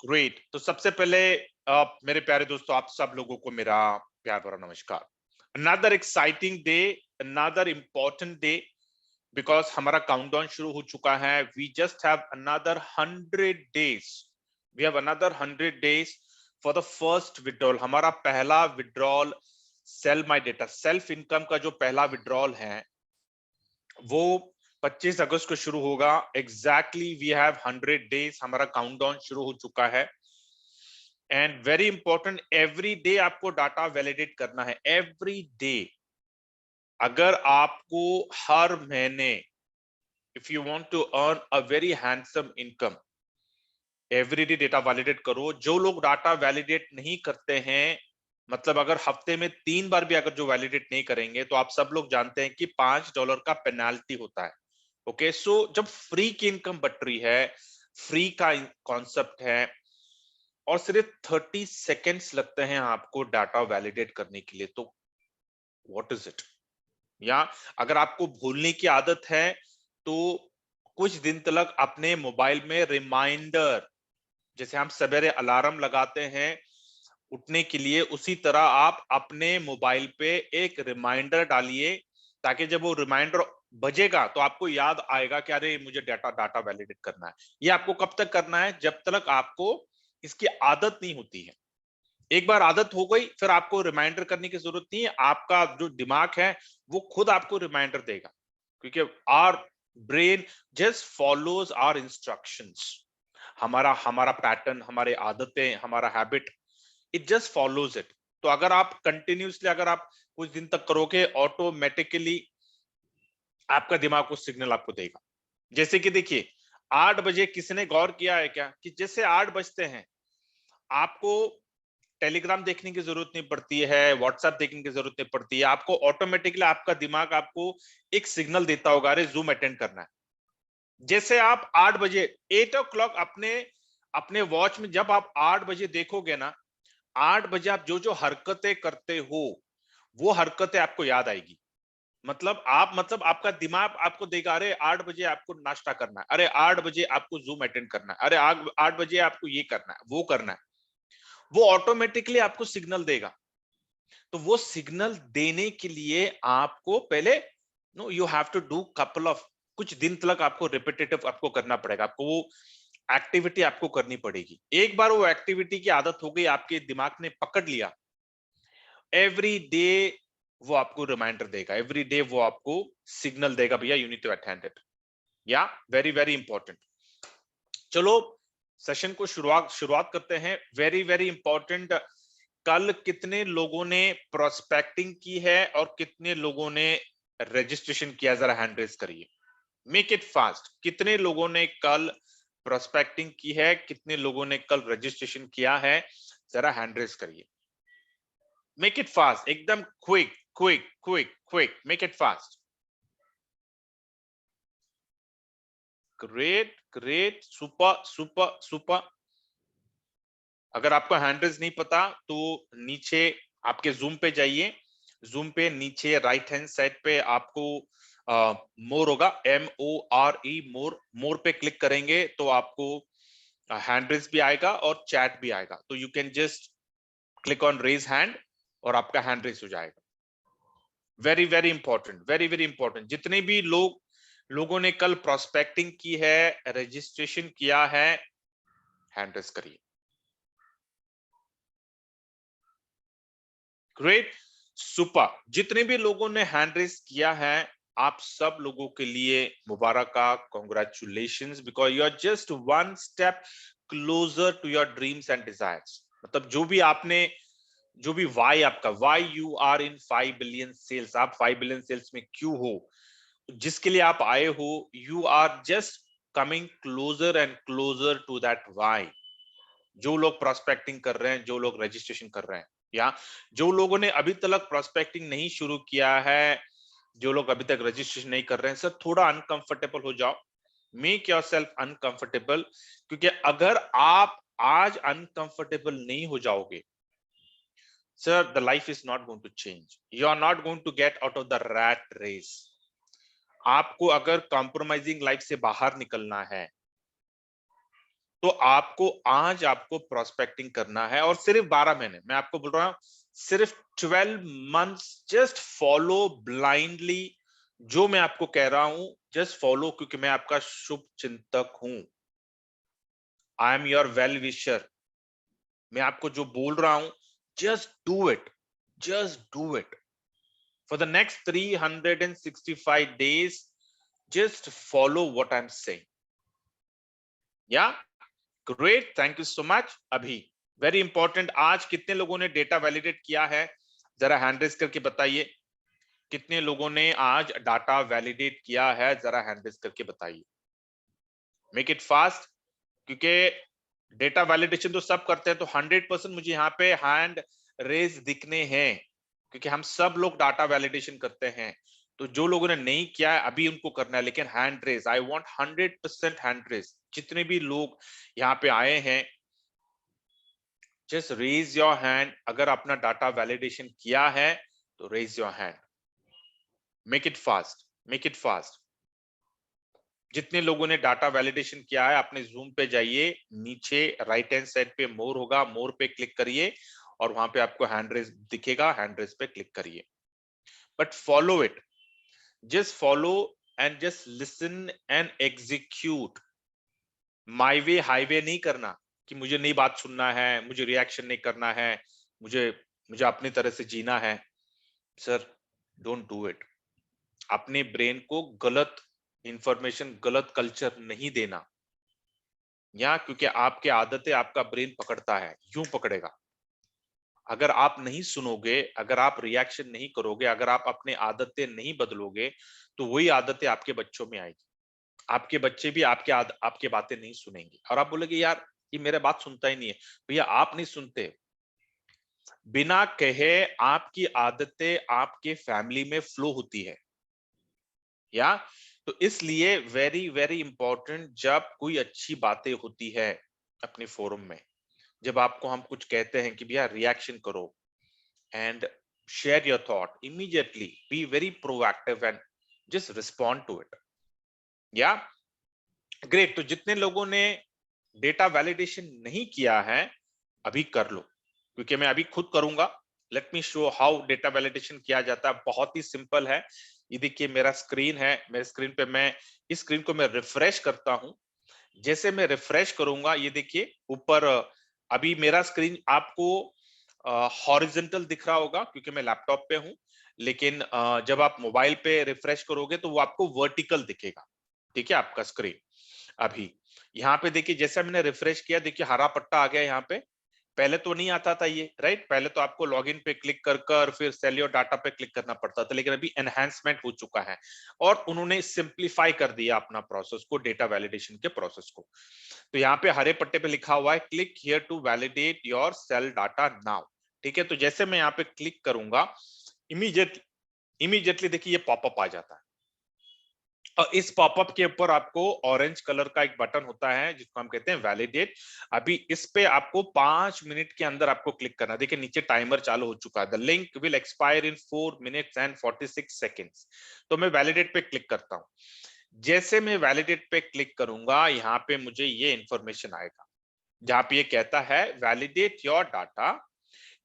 Great. तो सबसे पहले मेरे प्यारे दोस्तों, आप सब लोगों को मेरा प्यार भरा नमस्कार। Another exciting day, another important day, because हमारा काउंटडाउन शुरू हो चुका है। We just have another 100 days, we have another 100 days for the first withdrawal. हमारा पहला withdrawal sell my data, self income का जो पहला विड्रॉल है वो 25 अगस्त को शुरू होगा। एग्जैक्टली वी हैव 100 days, हमारा काउंटडाउन शुरू हो चुका है। And very important, every day आपको डाटा वैलिडेट करना है, एवरी डे। अगर आपको हर महीने, if you want to earn a very handsome income, every day data validate करो। जो लोग डाटा वैलिडेट नहीं करते हैं, मतलब अगर हफ्ते में 3 बार भी अगर जो वैलिडेट नहीं करेंगे, तो आप सब लोग जानते हैं कि $5 का पेनाल्टी होता है। ओके, सो जब फ्री की इनकम बट रही है, फ्री का कॉन्सेप्ट है, और सिर्फ 30 सेकेंड्स लगते हैं आपको डाटा वैलिडेट करने के लिए, तो व्हाट इज इट। या अगर आपको भूलने की आदत है, तो कुछ दिन तक अपने मोबाइल में रिमाइंडर, जैसे हम सवेरे अलार्म लगाते हैं उठने के लिए, उसी तरह आप अपने मोबाइल पे एक रिमाइंडर डालिए, ताकि जब वो रिमाइंडर बजेगा तो आपको याद आएगा कि अरे मुझे डाटा डाटा वैलिडेट करना है। ये आपको कब तक करना है? जब तक आपको इसकी आदत नहीं होती है। एक बार आदत हो गई, फिर आपको रिमाइंडर करने की जरूरत नहीं है, आपका जो दिमाग है वो खुद आपको रिमाइंडर देगा, क्योंकि our brain just follows our instructions. हमारा हमारा पैटर्न, हमारे आदतें, हमारा habit, it just follows it. तो अगर आप कंटिन्यूसली, अगर आप कुछ दिन तक करोगे, ऑटोमेटिकली आपका दिमाग को सिग्नल आपको देगा। जैसे कि देखिए, 8 बजे, किसी ने गौर किया है क्या कि जैसे 8 बजते हैं, आपको टेलीग्राम देखने की जरूरत नहीं पड़ती है, व्हाट्सएप देखने की जरूरत नहीं पड़ती है, आपको ऑटोमेटिकली आपका दिमाग आपको एक सिग्नल देता होगा, अरे जूम अटेंड करना है। जैसे आप 8 बजे, 8 o'clock, अपने अपने वॉच में जब आप 8 बजे देखोगे ना, 8 बजे आप जो जो हरकतें करते हो, वो हरकतें आपको याद आएगी। मतलब आपका दिमाग आपको देगा, अरे 8 बजे आपको नाश्ता करना है, अरे 8 बजे आपको जूम अटेंड करना है, अरे 8 बजे आपको ये करना है, वो करना है। वो ऑटोमेटिकली आपको सिग्नल देगा। तो वो सिग्नल देने के लिए आपको पहले, no, you have to do couple of, कुछ दिन तक आपको रिपीटेटिव आपको करना पड़ेगा, आपको वो एक्टिविटी आपको करनी पड़ेगी। एक बार वो एक्टिविटी की आदत हो गई, आपके दिमाग ने पकड़ लिया, एवरी डे वो आपको रिमाइंडर देगा, एवरी डे वो आपको सिग्नल देगा, भैया you need to attend it. Yeah very very important. चलो सेशन को शुरुआत शुरुआत करते हैं। वेरी वेरी इंपॉर्टेंट, कल कितने लोगों ने प्रोस्पेक्टिंग की है और कितने लोगों ने रजिस्ट्रेशन किया? जरा हैंड रेज करिए, मेक इट फास्ट। कितने लोगों ने कल प्रोस्पेक्टिंग की है, कितने लोगों ने कल रजिस्ट्रेशन किया है? जरा हैंड रेज करिए, मेक इट फास्ट, एकदम quick quick quick quick, make it fast. Great great, super super super. अगर आपको हैंड रेज नहीं पता, तो नीचे आपके जूम पे जाइए, जूम पे नीचे राइट हैंड साइड पे आपको मोर होगा, MORE, मोर। मोर पे क्लिक करेंगे तो आपको हैंड रेज भी आएगा और चैट भी आएगा, तो you can just click on raise hand और आपका हैंड रेज हो जाएगा। Very very important, very very important. जितने भी लोगों ने कल प्रोस्पेक्टिंग की है, रजिस्ट्रेशन किया है, हैंड रेज करिए। Great, super. जितने भी लोगों ने हैंड रेस किया है, आप सब लोगों के लिए मुबारक, congratulations, because you are just one step closer to your dreams and desires. मतलब जो भी आपने, जो भी वाई आपका, why you are in 5 billion cells, आप 5 बिलियन सेल्स में क्यों हो, जिसके लिए आप आए हो, you are just coming closer and closer to that why. जो लोग प्रोस्पेक्टिंग कर रहे हैं, जो लोग रजिस्ट्रेशन कर रहे हैं, या जो लोगों ने अभी तक प्रोस्पेक्टिंग नहीं शुरू किया है, जो लोग अभी तक रजिस्ट्रेशन नहीं कर रहे हैं, सर थोड़ा अनकंफर्टेबल हो जाओ, मेक योर सेल्फ अनकंफर्टेबल। क्योंकि अगर आप आज अनकंफर्टेबल नहीं हो जाओगे, sir the life is not going to change, you are not going to get out of the rat race. आपको अगर कॉम्प्रोमाइजिंग लाइफ से बाहर निकलना है, तो आपको आज आपको प्रोस्पेक्टिंग करना है और सिर्फ 12 महीने, मैं आपको बोल रहा हूं सिर्फ 12 मंथ्स, जस्ट फॉलो ब्लाइंडली। जो मैं आपको कह रहा हूं जस्ट फॉलो, क्योंकि मैं आपका शुभ चिंतक हूं। I am your well wisher. मैं आपको जो बोल रहा हूं just do it, just do it for the next 365 days. Just follow what I'm saying. Yeah, great. Thank you so much. अभी वेरी इंपॉर्टेंट, आज कितने लोगों ने डेटा वैलिडेट किया है? जरा हैंड रेज करके बताइए। कितने लोगों ने आज डाटा वैलिडेट किया है? जरा हैंड रेज करके बताइए। मेक इट फास्ट, क्योंकि डेटा वैलिडेशन तो सब करते हैं, तो 100% मुझे यहाँ पे हैंड रेज दिखने हैं, क्योंकि हम सब लोग डाटा वैलिडेशन करते हैं। तो जो लोगों ने नहीं किया है अभी उनको करना है, लेकिन hand raise, I want 100% hand raise. जितने भी लोग यहाँ पे आए हैं, जस्ट रेज योर हैंड। अगर अपना डाटा वैलिडेशन किया है तो raise your hand. Make it fast, make it fast. जितने लोगों ने डाटा वैलिडेशन किया है अपने जूम पे जाइए, नीचे राइट हैंड साइड पे मोर होगा, मोर पे क्लिक करिए और वहां पे आपको हैंड रेज दिखेगा, हैंड रेज पे क्लिक करिए। But follow it, just follow and just listen and execute. My way highway नहीं करना कि मुझे नई बात सुनना है, मुझे रिएक्शन नहीं करना है, मुझे मुझे अपनी तरह से जीना है। Sir, don't do it. अपने ब्रेन को गलत इंफॉर्मेशन, गलत कल्चर नहीं देना, या क्योंकि आपके आदतें आपका ब्रेन पकड़ता है, यूं पकड़ेगा। अगर आप नहीं सुनोगे, अगर आप रिएक्शन नहीं करोगे, अगर आप अपने आदतें नहीं बदलोगे, तो वही आदतें आपके बच्चों में आएगी। आपके बच्चे भी आपके बातें नहीं सुनेंगे और आप बोलोगे यार ये मेरे बात सुनता ही नहीं है। भैया, आप नहीं सुनते, बिना कहे आपकी आदतें आपके फैमिली में फ्लो होती है। या तो इसलिए वेरी वेरी इंपॉर्टेंट, जब कोई अच्छी बातें होती है अपने फोरम में, जब आपको हम कुछ कहते हैं कि भैया रिएक्शन करो and share your thought immediately, be very proactive and just respond to it. Yeah great. तो जितने लोगों ने डेटा वैलिडेशन नहीं किया है अभी कर लो, क्योंकि मैं अभी खुद करूंगा। Let me show how data validation किया जाता है। बहुत ही सिंपल है। ये देखिए मेरा स्क्रीन है, मेरे स्क्रीन पे मैं इस स्क्रीन को मैं रिफ्रेश करता हूं। जैसे मैं रिफ्रेश करूंगा, ये देखिए ऊपर अभी मेरा स्क्रीन आपको हॉरिजॉन्टल दिख रहा होगा क्योंकि मैं लैपटॉप पे हूं, लेकिन जब आप मोबाइल पे रिफ्रेश करोगे तो वो आपको वर्टिकल दिखेगा। ठीक है, आपका स्क्रीन अभी यहाँ पे देखिए, जैसा मैंने रिफ्रेश किया, देखिए हरा पट्टा आ गया यहाँ पे। पहले तो नहीं आता था ये, राइट? पहले तो आपको लॉगिन पे क्लिक कर कर फिर सेल योर डाटा पे क्लिक करना पड़ता था, लेकिन अभी एनहांसमेंट हो चुका है और उन्होंने सिंप्लीफाई कर दिया अपना प्रोसेस को, डेटा वैलिडेशन के प्रोसेस को। तो यहाँ पे हरे पट्टे पे लिखा हुआ है click here to validate your sell data now. ठीक है, तो जैसे मैं यहाँ पे क्लिक करूंगा, इमीडिएटली देखिए ये पॉपअप आ जाता है और इस पॉपअप के ऊपर आपको ऑरेंज कलर का एक बटन होता है जिसको हम कहते हैं वैलिडेट। अभी इस पे आपको 5 मिनट के अंदर आपको क्लिक करना है। देखिए नीचे टाइमर चालू हो चुका है, the link will expire in 4 minutes and 46 seconds। तो मैं वैलिडेट पे क्लिक करता हूं। जैसे मैं वैलिडेट पे क्लिक करूंगा, यहाँ पे मुझे ये इंफॉर्मेशन आएगा जहां पे ये कहता है validate your data,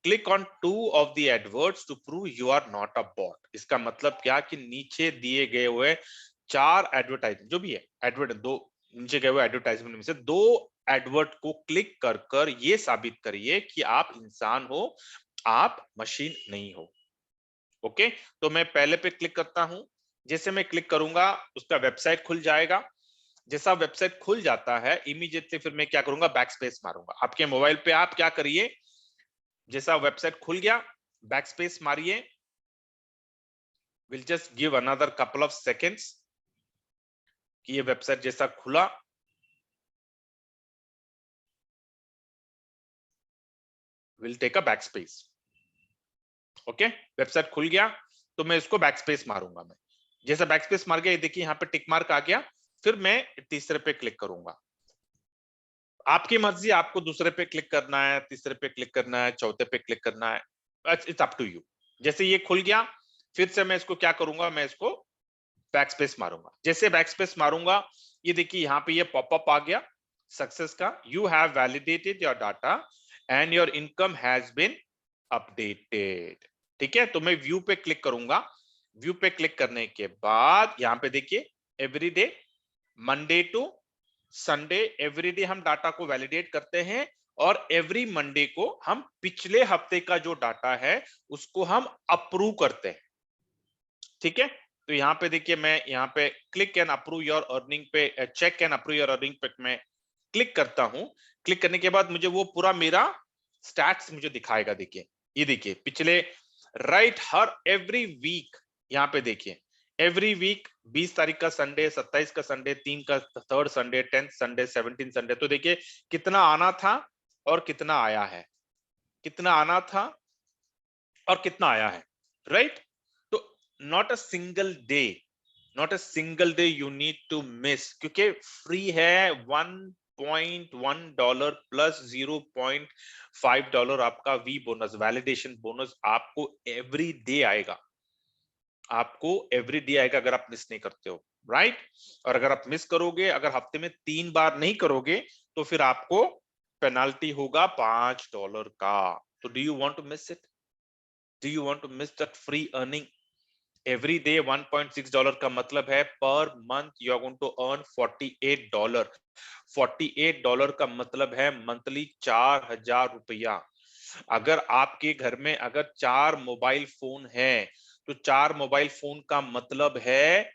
click on 2 of the adverts to prove you are not a bot। इसका मतलब क्या कि नीचे दिए गए हुए 4 एडवर्टाइजमेंट, जो भी है एडवर्ट, दो नीचे गए हुए एडवर्टाइजमेंट में से 2 एडवर्ट को क्लिक कर कर ये साबित करिए कि आप इंसान हो, आप मशीन नहीं हो। ओके, तो मैं पहले पे क्लिक करता हूं। जैसे मैं क्लिक करूंगा उसका वेबसाइट खुल जाएगा। जैसा वेबसाइट खुल जाता है इमीडिएटली फिर मैं क्या करूंगा, बैक स्पेस मारूंगा। आपके मोबाइल पे आप क्या करिए, जैसा वेबसाइट खुल गया बैक स्पेस मारिए। Will just give another couple of seconds कि ये वेबसाइट जैसा खुला, will take a back space. Okay, website खुल गया तो मैं इसको बैक स्पेस मारूंगा। मैं जैसा बैक स्पेस मार गया, ये देखिए यहाँ पे टिक मार्क आ गया। फिर मैं तीसरे पे क्लिक करूंगा। आपकी मर्जी, आपको दूसरे पे क्लिक करना है, तीसरे पे क्लिक करना है, चौथे पे क्लिक करना है, इट्स अप टू यू। जैसे ये खुल गया, फिर से मैं इसको क्या करूंगा, मैं इसको बैक स्पेस मारूंगा। जैसे बैक स्पेस मारूंगा, ये देखिए यहाँ पे ये पॉपअप आ गया सक्सेस का, you have validated your data and your income has been updated. ठीक है, तो मैं व्यू पे क्लिक करूंगा। व्यू पे क्लिक करने के बाद यहां पे देखिए every day, Monday to Sunday, every day हम डाटा को वैलिडेट करते हैं और एवरी मंडे को हम पिछले हफ्ते का जो डाटा है उसको हम अप्रूव करते हैं। ठीक है, तो यहाँ पे देखिए मैं यहाँ पे click and approve your earning पे, check and approve your earning पे मैं क्लिक करता हूं। क्लिक करने के बाद मुझे वो पूरा मेरा स्टैट्स मुझे दिखाएगा। देखिए ये देखिए पिछले राइट हर एवरी वीक, यहाँ पे देखिए एवरी वीक 20 तारीख का संडे, 27 का संडे, 3 का third Sunday, 10th Sunday, 17 Sunday, तो देखिए कितना आना था और कितना आया है, कितना आना था और कितना आया है, राइट। तो not a single day, not a single day you need to miss, क्योंकि फ्री है। $1.1 प्लस $0.5 आपका वी बोनस, वैलिडेशन बोनस आपको एवरी डे आएगा, आपको एवरी डे आएगा अगर आप मिस नहीं करते हो, राइट। और अगर आप मिस करोगे, अगर हफ्ते में 3 बार नहीं करोगे तो फिर आपको पेनाल्टी होगा $5 का। तो do you want to miss it? Do you want to miss that free earning? Every day $1.6 का मतलब है per month you are going to earn $48। $48 का मतलब है मंथली 4,000 रुपया। अगर आपके घर में अगर 4 मोबाइल फोन है तो 4 मोबाइल फोन का मतलब है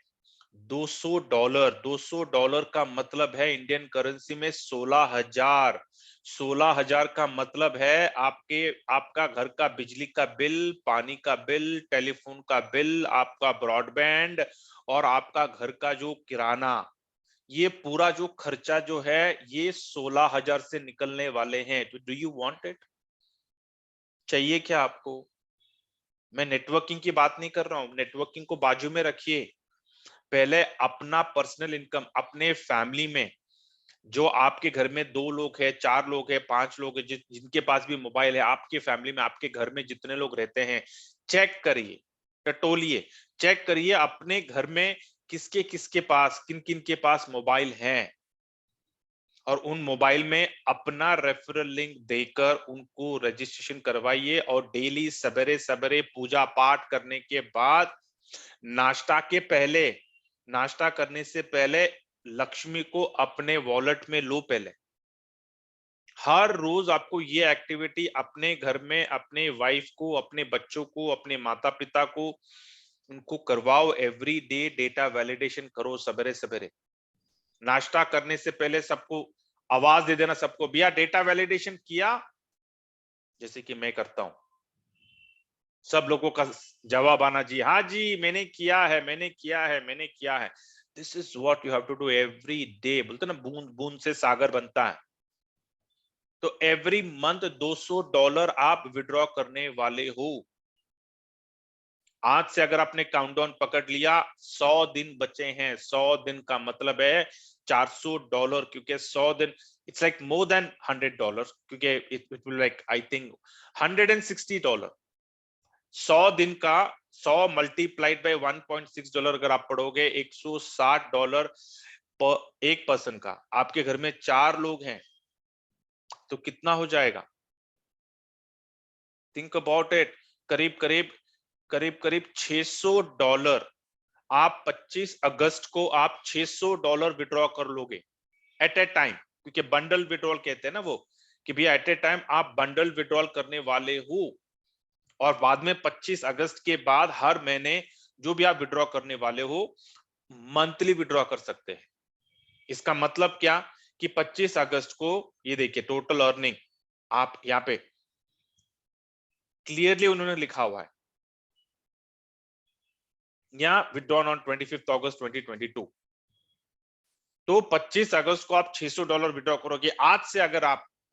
$200। $200 का मतलब है इंडियन करेंसी में 16,000। 16,000 का मतलब है आपका घर का बिजली का बिल, पानी का बिल, टेलीफोन का बिल, आपका ब्रॉडबैंड और आपका घर का जो किराना, ये पूरा जो खर्चा जो है ये 16,000 से निकलने वाले हैं। तो डू यू वांट इट? चाहिए क्या आपको? मैं नेटवर्किंग की बात नहीं कर रहा हूं, नेटवर्किंग को बाजू में रखिए। पहले अपना पर्सनल इनकम, अपने फैमिली में जो आपके घर में 2 लोग हैं, 4 लोग हैं, 5 लोग हैं, जिनके पास भी मोबाइल है, आपके फैमिली में, आपके घर में जितने लोग रहते हैं, चेक करिए, टटोलिए, चेक करिए अपने घर में किसके किसके पास, किन किन के पास मोबाइल हैं और उन मोबाइल में अपना रेफरल लिंक देकर उनको रजिस्ट्रेशन करवाइए। और डेली सवेरे सवेरे पूजा पाठ करने के बाद, नाश्ता के पहले, नाश्ता करने से पहले लक्ष्मी को अपने वॉलेट में लो पहले। हर रोज आपको ये एक्टिविटी अपने घर में अपने वाइफ को, अपने बच्चों को, अपने माता पिता को उनको करवाओ। एवरी डे डेटा वैलिडेशन करो सवेरे सवेरे। नाश्ता करने से पहले सबको आवाज दे देना, सबको भैया डेटा वैलिडेशन किया, जैसे कि मैं करता हूं। सब लोगों का जवाब आना, जी हाँ जी मैंने किया है, मैंने किया है, मैंने किया है। This is what you have to do every day. बोलते ना बूंद बूंद से सागर बनता है। तो एवरी मंथ $200 आप विड्रॉ करने वाले हो। आज से अगर आपने काउंटडाउन पकड़ लिया, 100 दिन बचे हैं। 100 दिन का मतलब है $400, क्योंकि 100 दिन इट्स लाइक मोर देन $100, क्योंकि it will like I think $160। 100 दिन का 100 मल्टीप्लाइड बाय $1.6 अगर आप पढ़ोगे, $160 पर एक पर्सन का। आपके घर में 4 लोग हैं तो कितना हो जाएगा? Think about it. करीब करीब करीब करीब $600। आप 25 अगस्त को आप $600 विड्रॉ कर लोगे एट ए टाइम, क्योंकि बंडल विड्रॉल कहते हैं ना वो, कि भैया एट ए टाइम आप बंडल विड्रॉल करने वाले हो। और बाद में 25 अगस्त के बाद हर महीने जो भी आप विड्रॉ करने वाले हो, मंथली विड्रॉ कर सकते हैं। इसका मतलब क्या कि 25 अगस्त को ये देखिए टोटल अर्निंग, आप यहाँ पे क्लियरली उन्होंने लिखा हुआ है, यहाँ विड्रॉन ऑन 25 अगस्त 2022। तो 25 अगस्त को आप $600 विड्रॉ करोगे। आज से अगर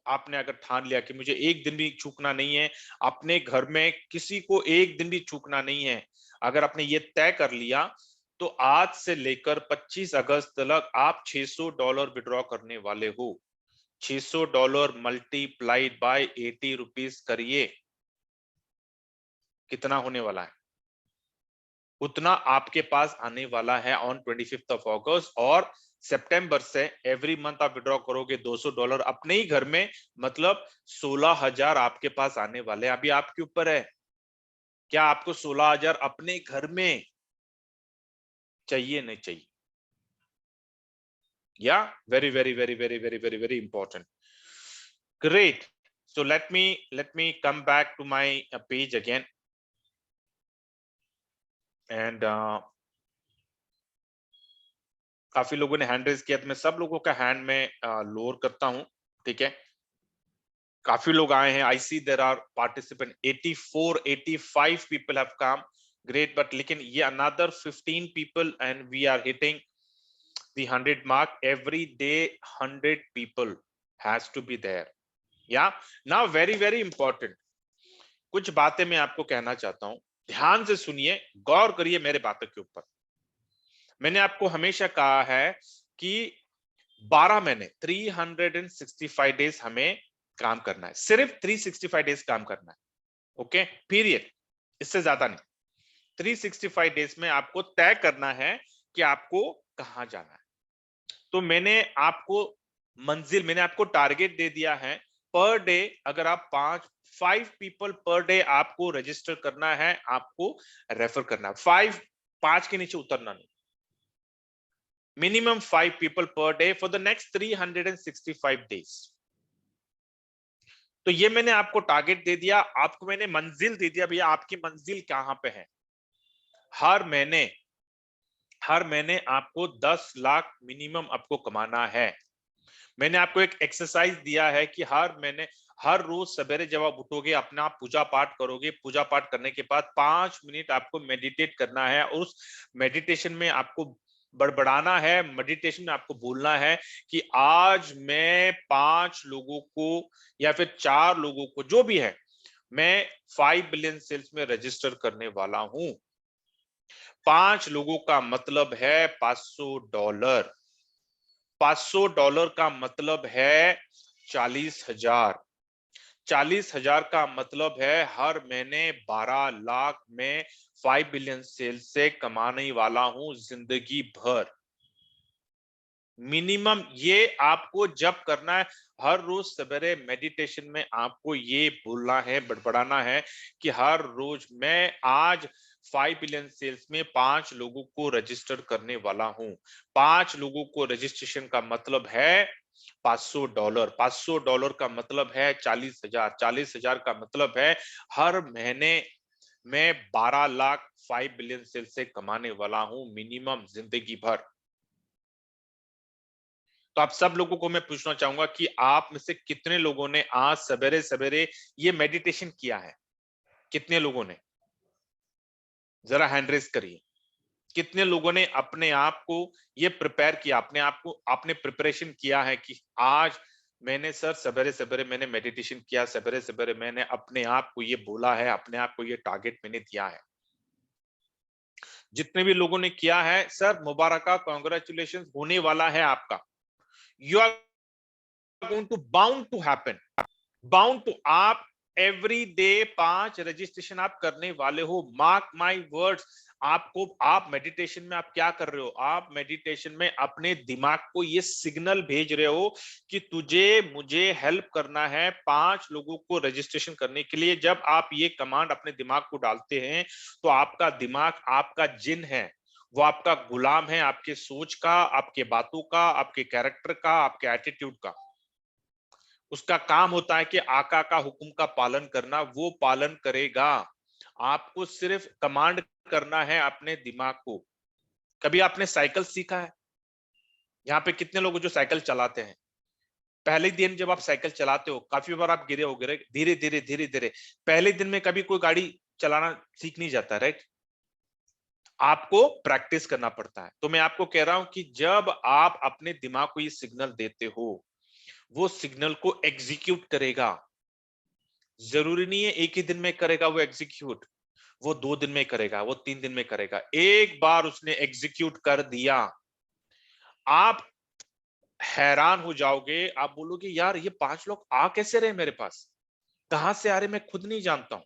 आपने अगर ठान लिया कि मुझे एक दिन भी चूकना नहीं है, अपने घर में किसी को एक दिन भी चूकना नहीं है, अगर आपने ये तय कर लिया, तो आज से लेकर 25 अगस्त तक आप $600 विड्रॉ करने वाले हो। $600 मल्टीप्लाइड बाय 80 रुपीज करिए, कितना होने वाला है? उतना आपके पास आने वाला है ऑन 25 अगस्त। और सितंबर से एवरी मंथ आप विड्रॉ करोगे $200 अपने ही घर में, मतलब 16,000 आपके पास आने वाले हैं। अभी आपके ऊपर है, क्या आपको 16,000 अपने घर में चाहिए, नहीं चाहिए? या very very very very very very very important. Great. So let me come back to my page again and काफी लोगों ने हैंड रेज किया, तो मैं सब लोगों का हैंड में लोअर करता हूं, ठीक है? काफी लोग आए हैं। I see there are participant 84 85 people have come, great. But लेकिन ये another 15 people and we are hitting the 100 mark. Every day 100 people has to be there. या नाउ वेरी वेरी इंपॉर्टेंट, कुछ बातें मैं आपको कहना चाहता हूं, ध्यान से सुनिए, गौर करिए मेरे बातों के ऊपर। मैंने आपको हमेशा कहा है कि 12 महीने 365 डेज हमें काम करना है, सिर्फ 365 डेज काम करना है, ओके, पीरियड, इससे ज्यादा नहीं। 365 डेज में आपको तय करना है कि आपको कहां जाना है। तो मैंने आपको मंजिल, मैंने आपको टारगेट दे दिया है। पर डे अगर आप 5 पीपल पर डे आपको रजिस्टर करना है, आपको रेफर करना है। 5 के नीचे उतरना नहीं, minimum 5 people per day for the next 365 days. तो ये मैंने आपको टारगेट दे दिया, आपको मैंने मंजिल दे दिया, भैया आपकी मंजिल कहां पे है। हर महीने आपको 10 लाख मिनिमम आपको कमाना है। मैंने आपको एक एक्सरसाइज दिया है कि हर महीने, हर रोज सवेरे जब आप उठोगे, अपना पूजा पाठ करोगे, पूजा पाठ करने के बाद 5 मिनट आपको मेडिटेट करना है। और उस मेडिटेशन में आपको बड़बड़ाना है, मेडिटेशन में आपको बोलना है कि आज मैं 5 लोगों को या फिर 4 लोगों को, जो भी है, मैं 5 बिलियन सेल्स में रजिस्टर करने वाला हूं। 5 लोगों का मतलब है $500। $500 का मतलब है 40,000। 40,000 का मतलब है हर महीने 12 लाख में 5 बिलियन सेल से कमाने वाला हूं जिंदगी भर। मिनिमम ये आपको जब करना है, हर रोज सवेरे मेडिटेशन में आपको ये बोलना है, बड़बड़ाना है कि हर रोज मैं आज 5 बिलियन सेल्स में 5 लोगों को रजिस्टर करने वाला हूं। 5 लोगों को रजिस्ट्रेशन का मतलब है $500। $500 का मतलब है 40,000। 40,000 का मतलब है हर महीने मैं 12 लाख 5 बिलियन सेल से कमाने वाला हूं मिनिमम जिंदगी भर। तो आप सब लोगों को मैं पूछना चाहूंगा कि आप में से कितने लोगों ने आज सवेरे सवेरे ये मेडिटेशन किया है? कितने लोगों ने? जरा हैंड रेज करिए। कितने लोगों ने अपने आप को ये प्रिपेयर किया, अपने आप को आपने प्रिपरेशन किया है कि आज मैंने सर सवेरे सवेरे मैंने मेडिटेशन किया, सवेरे सवेरे मैंने अपने आप को ये बोला है, अपने आप को ये टारगेट मैंने दिया है। जितने भी लोगों ने किया है सर, मुबारक, कांग्रेचुलेशन होने वाला है आपका। You are going to bound to happen, bound to. आप एवरी डे 5 रजिस्ट्रेशन आप करने वाले हो। Mark my words. आपको, आप मेडिटेशन में आप क्या कर रहे हो? आप मेडिटेशन में अपने दिमाग को ये सिग्नल भेज रहे हो कि तुझे मुझे हेल्प करना है 5 लोगों को रजिस्ट्रेशन करने के लिए। जब आप ये कमांड अपने दिमाग को डालते हैं तो आपका दिमाग आपका जिन है, वो आपका गुलाम है, आपके सोच का, आपके बातों का, आपके कैरेक्टर का, आपके एटीट्यूड का। उसका काम होता है कि आका का हुक्म का पालन करना, वो पालन करेगा। आपको सिर्फ कमांड करना है अपने दिमाग को। कभी आपने साइकिल सीखा है? यहाँ पे कितने लोग जो साइकिल चलाते हैं? पहले दिन जब आप साइकिल चलाते हो, काफी बार आप गिरे हो, गिरे धीरे धीरे धीरे धीरे। पहले दिन में कभी कोई गाड़ी चलाना सीख नहीं जाता, राइट? आपको प्रैक्टिस करना पड़ता है। तो मैं आपको कह रहा हूं कि जब आप अपने दिमाग को ये सिग्नल देते हो, वो सिग्नल को एग्जीक्यूट करेगा। जरूरी नहीं है एक ही दिन में करेगा वो एग्जीक्यूट, वो 2 दिन में करेगा, वो 3 दिन में करेगा। एक बार उसने एग्जीक्यूट कर दिया, आप हैरान हो जाओगे। आप बोलोगे यार ये 5 लोग आ कैसे रहे मेरे पास, कहां से आ रहे मैं खुद नहीं जानता हूं।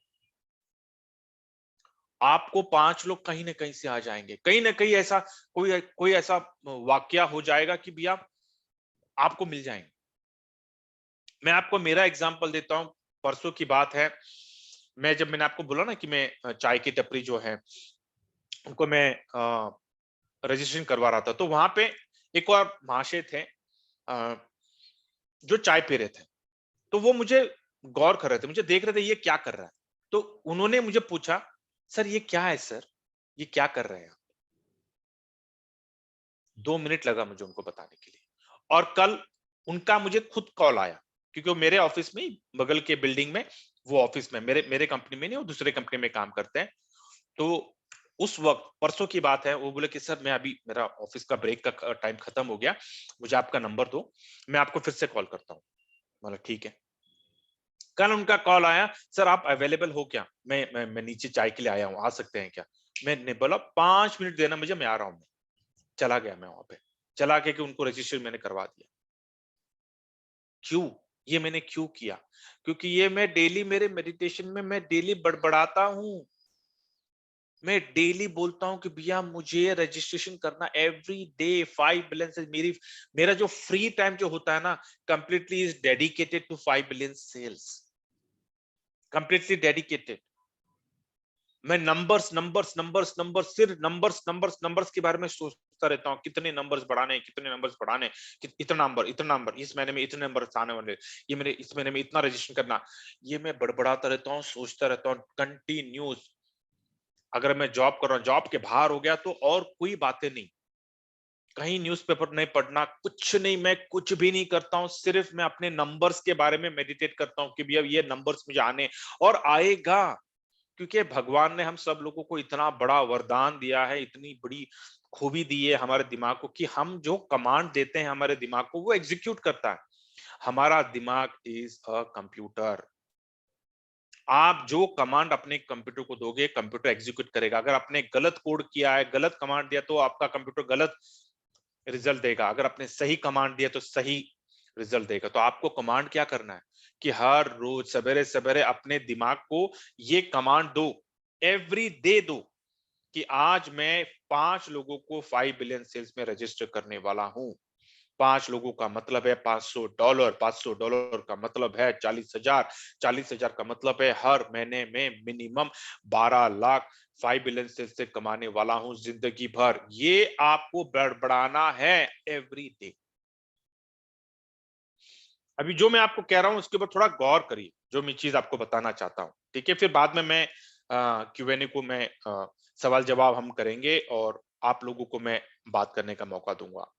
आपको 5 लोग कहीं ना कहीं से आ जाएंगे, कहीं ना कहीं ऐसा कोई कोई ऐसा वाकया हो जाएगा कि भैया आपको मिल जाएंगे। मैं आपको मेरा एग्जांपल देता हूं। परसों की बात है, मैंने आपको बोला ना कि मैं चाय की टपरी जो है उनको मैं रजिस्ट्रेशन करवा रहा था, तो वहां पे एक और महाशय थे जो चाय पी रहे थे। तो वो मुझे गौर कर रहे थे, मुझे देख रहे थे ये क्या कर रहा है। तो उन्होंने मुझे पूछा, सर ये क्या है सर, ये क्या कर रहे हैं आप? 2 मिनट लगा मुझे उनको बताने के लिए। और कल उनका मुझे खुद कॉल आया, क्योंकि वो मेरे ऑफिस में ही, बगल के बिल्डिंग में वो ऑफिस में, मेरे मेरे कंपनी में नहीं, वो दूसरे कंपनी में काम करते हैं। तो उस वक्त परसों की बात है, वो बोले कि सर मैं अभी, मेरा ऑफिस का ब्रेक का टाइम खत्म हो गया, मुझे आपका नंबर दो, मैं आपको फिर से कॉल करता हूँ। बोला ठीक है। कल उनका कॉल आया, सर आप अवेलेबल हो क्या, मैं नीचे चाय के लिए आया हूँ, आ सकते हैं क्या? मैंने बोला 5 मिनट देना मुझे, मैं आ रहा हूँ। चला गया मैं वहां पे, चला के कि उनको रजिस्टर मैंने करवा दिया। क्यों? ये मैंने क्यों किया? क्योंकि ये मैं डेली, मेरे मेडिटेशन में मैं डेली बड़बड़ाता हूं, मैं डेली बोलता हूं कि भैया मुझे रजिस्ट्रेशन करना एवरी डे 5 बिलियन से, मेरा जो फ्री टाइम जो होता है ना, completely is dedicated to 5 billion sales, completely dedicated. मैं नंबर्स नंबर्स नंबर्स नंबर्स, सिर्फ नंबर्स नंबर्स नंबर्स के बारे में सोचता रहता हूँ, कितने नंबर्स बढ़ाने, कितने नंबर्स बढ़ाने, इतना नंबर इस महीने में, इतने नंबर आने वाले, ये मेरे इस महीने में इतना रजिस्ट्रेशन करना। ये मैं बड़बड़ाता रहता हूँ, सोचता रहता हूँ कंटिन्यूस। अगर मैं जॉब कर रहा हूँ, जॉब के बाहर हो गया तो और कोई बातें नहीं, कहीं न्यूज़पेपर नहीं पढ़ना, कुछ नहीं, मैं कुछ भी नहीं करता हूँ, सिर्फ मैं अपने नंबर्स के बारे में मेडिटेट करता हूँ कि भैया ये नंबर्स मुझे आने, और आएगा। क्योंकि भगवान ने हम सब लोगों को इतना बड़ा वरदान दिया है, इतनी बड़ी खूबी दी है हमारे दिमाग को, कि हम जो कमांड देते हैं हमारे दिमाग को, वो एग्जीक्यूट करता है। हमारा दिमाग इज अ कंप्यूटर। आप जो कमांड अपने कंप्यूटर को दोगे, कंप्यूटर एग्जीक्यूट करेगा। अगर आपने गलत कोड किया है, गलत कमांड दिया, तो आपका कंप्यूटर गलत रिजल्ट देगा। अगर आपने सही कमांड दिया तो सही रिजल्ट देगा। तो आपको कमांड क्या करना है कि हर रोज सवेरे सवेरे अपने दिमाग को ये कमांड दो, एवरी डे दो, कि आज मैं 5 लोगों को 5 बिलियन सेल्स में रजिस्टर करने वाला हूं। 5 लोगों का मतलब है $500, $500 का मतलब है 40,000, 40,000 का मतलब है हर महीने में मिनिमम 12 लाख 5 बिलियन सेल्स से कमाने वाला हूं जिंदगी भर। ये आपको बढ़ाना है एवरी डे। अभी जो मैं आपको कह रहा हूं उसके ऊपर थोड़ा गौर करिए, जो मैं चीज आपको बताना चाहता हूं, ठीक है? फिर बाद में मैं Q&A को मैं सवाल जवाब हम करेंगे, और आप लोगों को मैं बात करने का मौका दूंगा।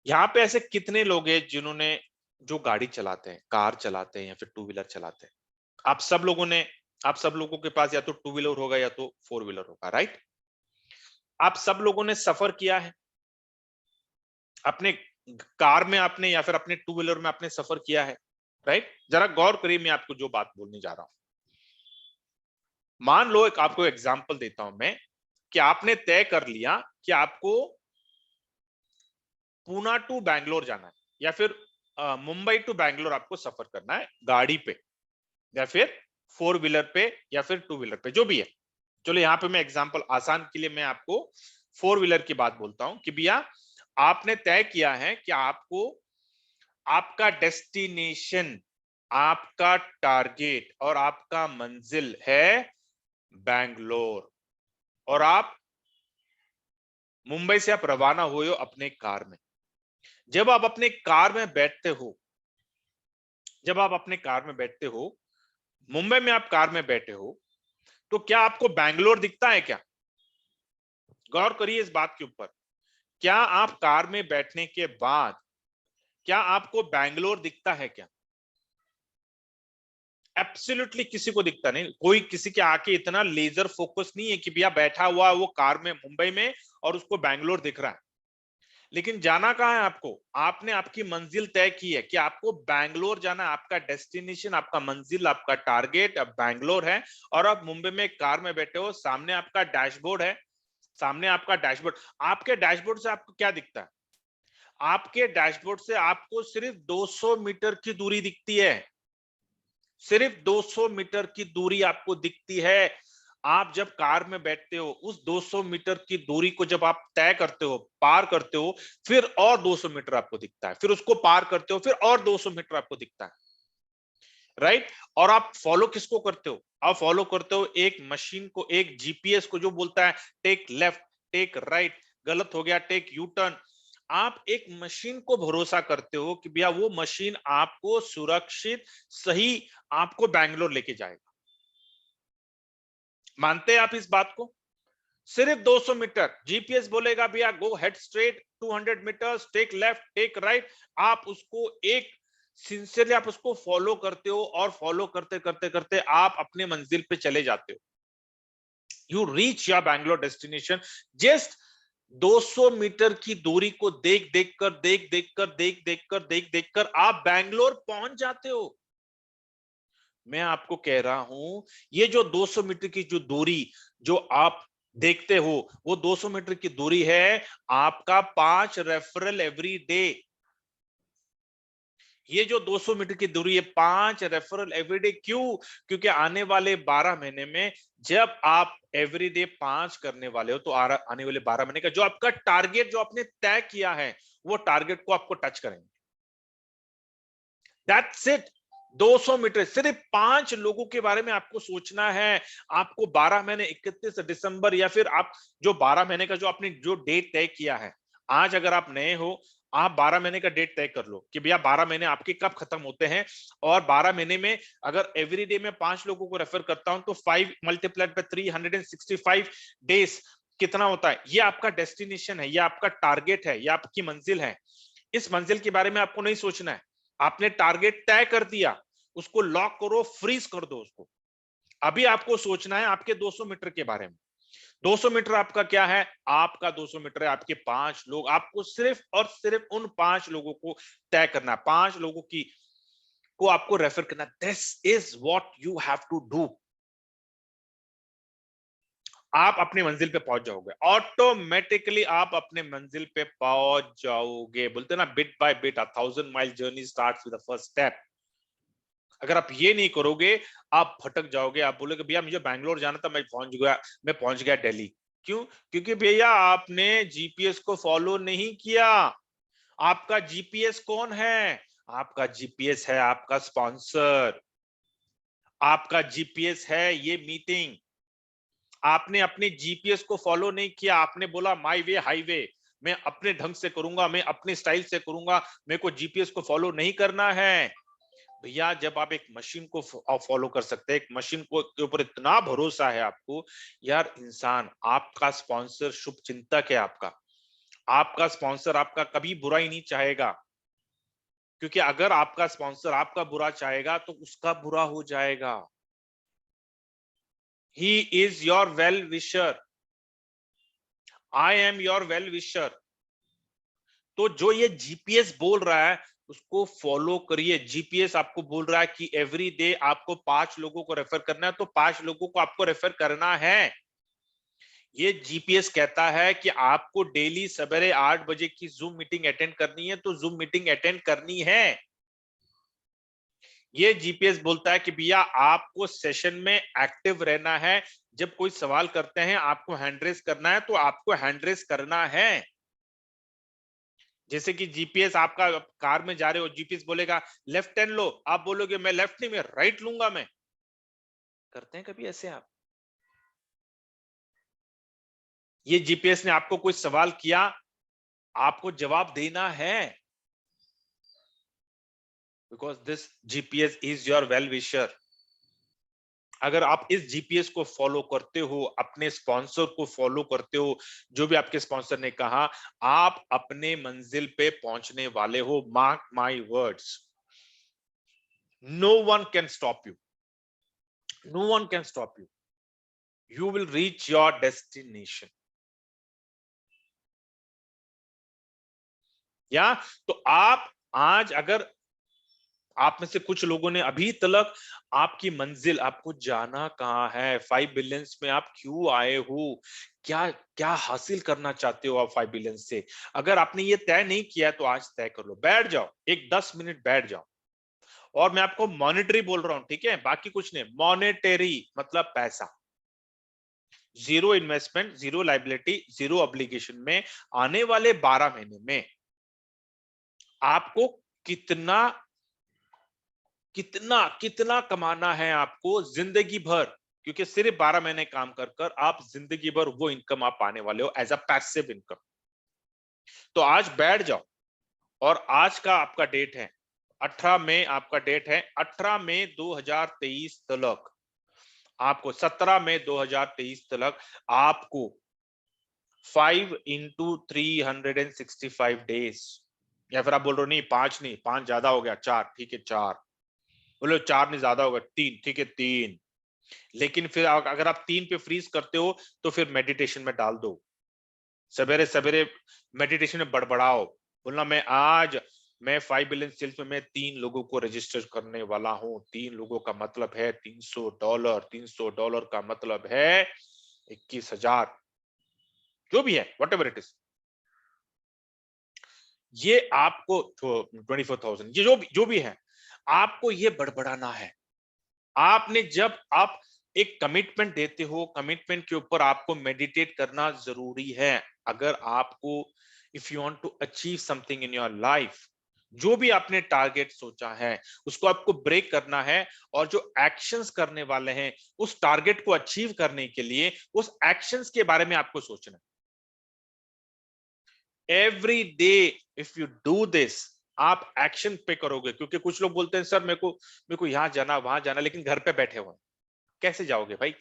यहाँ पे ऐसे कितने लोग हैं जिन्होंने, जो गाड़ी चलाते हैं, कार चलाते हैं या फिर टू व्हीलर चलाते हैं? आप सब लोगों ने, आप सब लोगों के पास या तो टू व्हीलर होगा या तो फोर व्हीलर होगा, राइट? आप सब लोगों ने सफर किया है अपने कार में, आपने या फिर अपने टू व्हीलर में आपने सफर किया है, राइट? जरा गौर करिए, मैं आपको जो बात बोलने जा रहा हूं। मान लो, एक आपको एग्जांपल देता हूं मैं, कि आपने तय कर लिया कि आपको पूना टू बैंगलोर जाना है, या फिर मुंबई टू बैंगलोर आपको सफर करना है गाड़ी पे, या फिर फोर व्हीलर पे, या फिर टू व्हीलर पे, जो भी है। चलो यहाँ पे मैं एग्जांपल आसान के लिए मैं आपको फोर व्हीलर की बात बोलता हूं, कि भैया आपने तय किया है कि आपको, आपका डेस्टिनेशन, आपका टारगेट और आपका मंजिल है बैंगलोर, और आप मुंबई से आप रवाना हुए हो अपने कार में। जब आप अपने कार में बैठते हो, जब आप अपने कार में बैठते हो, मुंबई में आप कार में बैठे हो, तो क्या आपको बैंगलोर दिखता है क्या? गौर करिए इस बात के ऊपर। क्या आप कार में बैठने के बाद, क्या आपको बैंगलोर दिखता है क्या? एब्सोल्युटली किसी को दिखता नहीं। कोई किसी के आके इतना लेजर फोकस नहीं है कि भैया बैठा हुआ है वो कार में मुंबई में और उसको बैंगलोर दिख रहा है। लेकिन जाना कहाँ है आपको? आपने आपकी मंजिल तय की है कि आपको बैंगलोर जाना है, आपका डेस्टिनेशन, आपका मंजिल, आपका टारगेट अब बैंगलोर है, और आप मुंबई में एक कार में बैठे हो, सामने आपका डैशबोर्ड है, सामने आपका डैशबोर्ड। आपके डैशबोर्ड से आपको क्या दिखता है? आपके डैशबोर्ड से आपको सिर्फ 200 मीटर की दूरी दिखती है, सिर्फ 200 मीटर की दूरी आपको दिखती है। आप जब कार में बैठते हो, उस 200 मीटर की दूरी को जब आप तय करते हो, पार करते हो, फिर और 200 मीटर आपको दिखता है, फिर उसको पार करते हो, फिर और 200 मीटर आपको दिखता है, राइट? और आप फॉलो किसको करते हो? आप फॉलो करते हो एक मशीन को, एक जीपीएस को, जो बोलता है टेक लेफ्ट, टेक राइट, गलत हो गया टेक यू टर्न। आप एक मशीन को भरोसा करते हो कि भैया वो मशीन आपको सुरक्षित, सही, आपको बैंगलोर लेके जाएगा। मानते हैं आप इस बात को? सिर्फ 200 मीटर जीपीएस बोलेगा भैया go head straight 200 metres, take left, take right. आप उसको एक सिंसियरली आप उसको फॉलो करते हो, और फॉलो करते करते करते आप अपने मंजिल पे चले जाते हो। You reach your Bangalore destination. Just 200 meter की दूरी को देख देख कर, देख देख कर, देख देख कर, देख देख कर आप बैंगलोर पहुंच जाते हो। मैं आपको कह रहा हूं, ये जो 200 मीटर की जो दूरी जो आप देखते हो, वो 200 मीटर की दूरी है आपका 5 रेफरल एवरी डे। ये जो 200 मीटर की दूरी है, 5 रेफरल एवरीडे। क्यों? क्योंकि आने वाले 12 महीने में जब आप एवरीडे 5 करने वाले हो, तो आने वाले 12 महीने का जो आपका टारगेट जो आपने तय किया है, वो टारगेट को आपको टच करेंगे। That's it. 200 मीटर, सिर्फ 5 लोगों के बारे में आपको सोचना है। आपको 12 महीने, 31 दिसंबर, या फिर आप जो 12 महीने का जो आपने जो डेट तय किया है, आज अगर आप नए हो, आप 12 महीने का डेट तय कर लो कि भैया 12 महीने आपके कब खत्म होते हैं। और 12 महीने में अगर एवरी डे में 5 लोगों को रेफर करता हूं, तो 5 मल्टीप्लाइड बाय 365 डेज कितना होता है? ये आपका डेस्टिनेशन है, ये आपका टारगेट है, ये आपकी मंजिल है। इस मंजिल के बारे में आपको नहीं सोचना है। आपने टारगेट तय कर दिया, उसको लॉक करो, फ्रीज कर दो उसको। अभी आपको सोचना है आपके 200 मीटर के बारे में। 200 मीटर आपका क्या है? आपका 200 मीटर है आपके 5 लोग। आपको सिर्फ और सिर्फ उन 5 लोगों को तय करना है, 5 लोगों की को आपको रेफर करना। This is what you have to do. आप अपनी मंजिल पे पहुंच जाओगे, ऑटोमेटिकली आप अपने मंजिल पे पहुंच जाओगे। बोलते ना, bit by bit a 1000 mile journey starts with the first step. अगर आप ये नहीं करोगे, आप भटक जाओगे। आप बोलोगे भैया मुझे बैंगलोर जाना था, मैं पहुंच गया दिल्ली। क्यों? क्योंकि भैया आपने जीपीएस को फॉलो नहीं किया। आपका जीपीएस कौन है? आपका जीपीएस है आपका स्पॉन्सर। आपका जीपीएस है ये मीटिंग। आपने अपने जीपीएस को फॉलो नहीं किया। आपने बोला माई वे हाईवे, मैं अपने ढंग से करूंगा, मैं अपने स्टाइल से करूंगा, मेरे को जीपीएस को फॉलो नहीं करना है। भैया जब आप एक मशीन को फॉलो कर सकते हैं, एक मशीन को के ऊपर इतना भरोसा है आपको, यार इंसान आपका स्पॉन्सर शुभ चिंतक है। आपका आपका स्पॉन्सर आपका कभी बुरा ही नहीं चाहेगा। क्योंकि अगर आपका स्पॉन्सर आपका बुरा चाहेगा, तो उसका बुरा हो जाएगा। He is your well wisher, I am your well wisher. तो जो ये जीपीएस बोल रहा है, उसको फॉलो करिए। जीपीएस आपको बोल रहा है कि एवरी डे आपको 5 लोगों को रेफर करना है, तो 5 लोगों को आपको रेफर करना है। ये जीपीएस कहता है कि आपको डेली सवेरे 8 बजे की जूम मीटिंग अटेंड करनी है, तो जूम मीटिंग अटेंड करनी है। ये जीपीएस बोलता है कि भैया आपको सेशन में एक्टिव रहना है। जब कोई सवाल करते हैं, आपको हैंड रेस करना है, तो आपको हैंड रेस करना है। जैसे कि जीपीएस, आपका कार में जा रहे हो, जीपीएस बोलेगा लेफ्ट टर्न लो, आप बोलोगे मैं लेफ्ट नहीं, मैं राइट लूंगा मैं। करते हैं कभी ऐसे आप? ये जीपीएस ने आपको कोई सवाल किया, आपको जवाब देना है। Because this GPS is your well wisher. अगर आप इस जीपीएस को फॉलो करते हो, अपने स्पॉन्सर को फॉलो करते हो, जो भी आपके स्पॉन्सर ने कहा, आप अपने मंजिल पे पहुंचने वाले हो। Mark my words, no one can stop you, no one can stop you. You will reach your destination. या तो आप आज, अगर आप में से कुछ लोगों ने अभी तक आपकी मंजिल, आपको जाना कहां है, 5 बिलियंस में आप क्यों आए हो, क्या क्या हासिल करना चाहते हो आप 5 बिलियन से, अगर आपने ये तय नहीं किया, तो आज तय कर लो। बैठ जाओ, एक 10 मिनट बैठ जाओ। और मैं आपको मॉनेटरी बोल रहा हूं, ठीक है? बाकी कुछ नहीं। मॉनेटरी मतलब पैसा। Zero investment, zero liability, zero obligation में आने वाले 12 महीने में आपको कितना कितना कितना कमाना है आपको जिंदगी भर, क्योंकि सिर्फ 12 महीने काम कर कर आप जिंदगी भर वो इनकम आप पाने वाले हो एज अ पैसिव इनकम। तो आज बैठ जाओ, और आज का आपका डेट है 18 मई, आपका डेट है 18 मई 2023 तक आपको, 17 मई 2023 तक आपको 5 इंटू 365 डेज, या फिर आप बोल रहे हो नहीं 5 नहीं, 5 ज्यादा हो गया, 4 ठीक है, 4 बोलो, 4 नहीं ज्यादा होगा, 3 ठीक है, 3। लेकिन फिर अगर आप 3 पे फ्रीज करते हो तो फिर मेडिटेशन में डाल दो, सवेरे सवेरे मेडिटेशन में बड़बड़ाओ, बोलना मैं 5 बिलियन सेल्स में मैं 3 लोगों को रजिस्टर करने वाला हूं। 3 लोगों का मतलब है $300, $300 का मतलब है 21,000, जो भी है वट एवर इट इज, ये आपको 24,000, ये जो भी है, आपको ये बड़बड़ाना है। आपने जब आप एक कमिटमेंट देते हो, कमिटमेंट के ऊपर आपको मेडिटेट करना जरूरी है। अगर आपको if you want to achieve something in your life, जो भी आपने टारगेट सोचा है उसको आपको ब्रेक करना है, और जो एक्शंस करने वाले हैं उस टारगेट को अचीव करने के लिए उस एक्शंस के बारे में आपको सोचना है। Every day if you do this, आप एक्शन पे करोगे, क्योंकि कुछ लोग बोलते हैं सर मेरे को यहां जाना वहां जाना, लेकिन घर पे बैठे हुए, कैसे जाओगे भाई?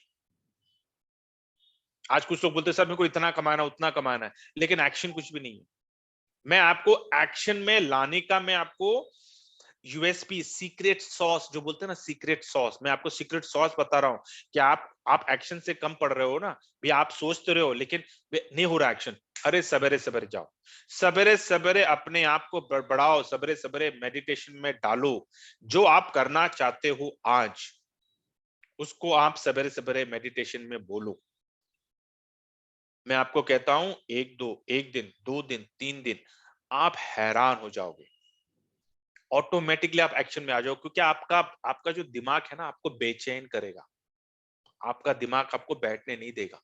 आज कुछ लोग बोलते हैं सर मेरे को इतना कमाना उतना कमाना है, लेकिन एक्शन कुछ भी नहीं है। मैं आपको एक्शन में लाने का, मैं आपको यूएसपी सीक्रेट सॉस जो बोलते हैं ना, सीक्रेट सॉस, मैं आपको सीक्रेट सॉस बता रहा हूं कि आप एक्शन से कम पढ़ रहे हो ना, भी आप सोचते रहे हो लेकिन नहीं हो रहा एक्शन। अरे सवेरे सवेरे जाओ, सवेरे सवेरे अपने आप को बढ़ाओ, सवेरे सवेरे मेडिटेशन में डालो। जो आप करना चाहते हो आज, उसको आप सवेरे सवेरे मेडिटेशन में बोलो। मैं आपको कहता हूं, एक दिन, 2 दिन, 3 दिन, आप हैरान हो जाओगे, ऑटोमेटिकली आप एक्शन में आ जाओ, क्योंकि आपका आपका जो दिमाग है ना, आपको बेचैन करेगा, आपका दिमाग आपको बैठने नहीं देगा,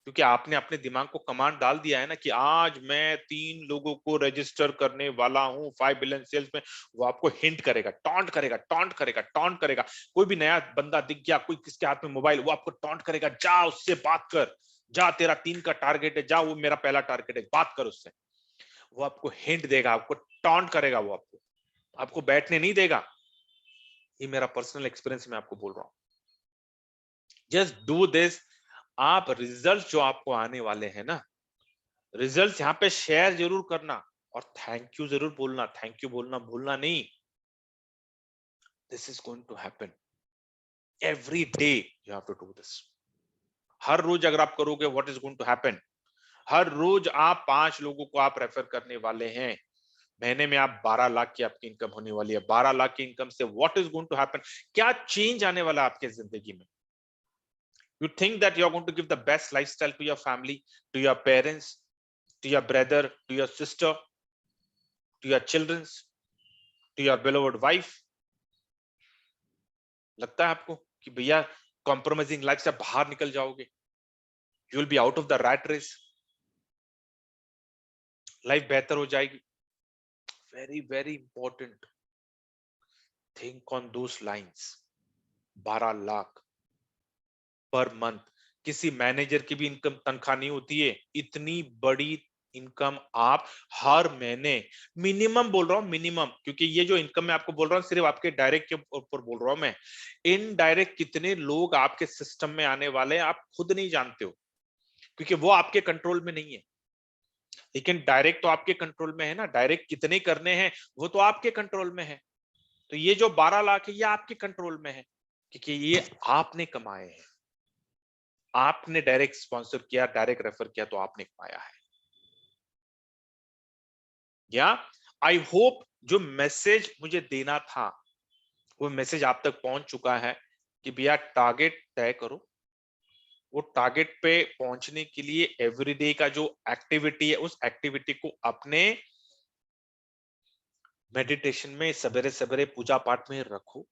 क्योंकि आपने अपने दिमाग को कमांड डाल दिया है ना कि आज मैं 3 लोगों को रजिस्टर करने वाला हूं 5 बिलियन सेल्स में। वो आपको हिंट करेगा, टॉन्ट करेगा, टॉन्ट करेगा, टॉन्ट करेगा। कोई भी नया बंदा दिख गया, कोई किसके हाथ में मोबाइल, वो आपको टॉन्ट करेगा, जा उससे बात कर, जा तेरा 3 का टारगेट है, जा वो मेरा पहला टारगेट है, बात कर उससे। वो आपको हिंट देगा, आपको टॉन्ट करेगा, वो आपको आपको बैठने नहीं देगा। ये मेरा पर्सनल एक्सपीरियंस मैं आपको बोल रहा हूं। जस्ट डू दिस, आप रिजल्ट जो आपको आने वाले हैं ना, रिजल्ट यहाँ पे शेयर जरूर करना, और थैंक यू जरूर बोलना, थैंक यू बोलना भूलना नहीं। This is going to happen every day, you have to do this. हर रोज अगर आप करोगे, what is going to happen, हर रोज आप 5 लोगों को आप रेफर करने वाले हैं, महीने में आप 12 लाख की आपकी इनकम होने वाली है। 12 लाख की इनकम से what is going to happen, क्या चेंज आने वाला आपके जिंदगी में? You think that you're going to give the best lifestyle to your family, to your parents, to your brother, to your sister, to your children, to your beloved wife? लगता है आपको कि भैया कॉम्प्रोमाइजिंग लाइफ से बाहर निकल जाओगे? You will be out of the rat race, life बेहतर हो जाएगी। Very very important, think on those lines. 12 lakh per month, किसी मैनेजर की भी इनकम तनख्वाह नहीं होती है इतनी बड़ी इनकम। आप हर महीने मिनिमम बोल रहा हूं, मिनिमम, क्योंकि ये जो इनकम मैं आपको बोल रहा हूं सिर्फ आपके डायरेक्ट के ऊपर बोल रहा हूं मैं। इनडायरेक्ट कितने लोग आपके सिस्टम में आने वाले हैं आप खुद नहीं जानते हो, क्योंकि वो आपके कंट्रोल में नहीं है। लेकिन डायरेक्ट तो आपके कंट्रोल में है ना, डायरेक्ट कितने करने हैं वो तो आपके कंट्रोल में है। तो ये जो 12 लाख है ये आपके कंट्रोल में है, क्योंकि ये आपने कमाए हैं, आपने डायरेक्ट स्पॉन्सर किया, डायरेक्ट रेफर किया, तो आपने कमाया है। या आई होप जो मैसेज मुझे देना था वो मैसेज आप तक पहुंच चुका है कि भैया टारगेट तय करो। वो टारगेट पे पहुंचने के लिए एवरीडे का जो एक्टिविटी है उस एक्टिविटी को अपने मेडिटेशन में सवेरे सवेरे पूजा पाठ में रखो,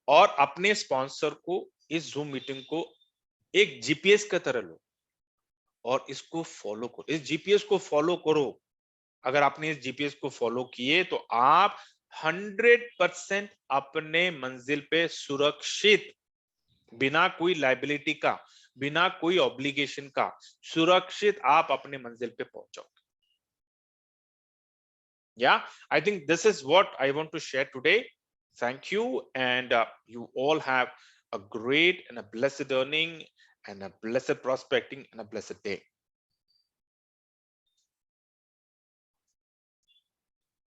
और अपने स्पॉन्सर को इस जूम मीटिंग को एक जीपीएस की तरह लो और इसको फॉलो करो। इस जीपीएस को फॉलो करो। अगर आपने इस जीपीएस को फॉलो किए तो आप 100% अपने मंजिल पे सुरक्षित, बिना कोई लाइबिलिटी का, बिना कोई ऑब्लिगेशन का, सुरक्षित आप अपने मंजिल पे पहुंच जाओगे। Yeah, I think this is what I want to share today. Thank you, and you all have a great and a blessed earning and a blessed prospecting and a blessed day.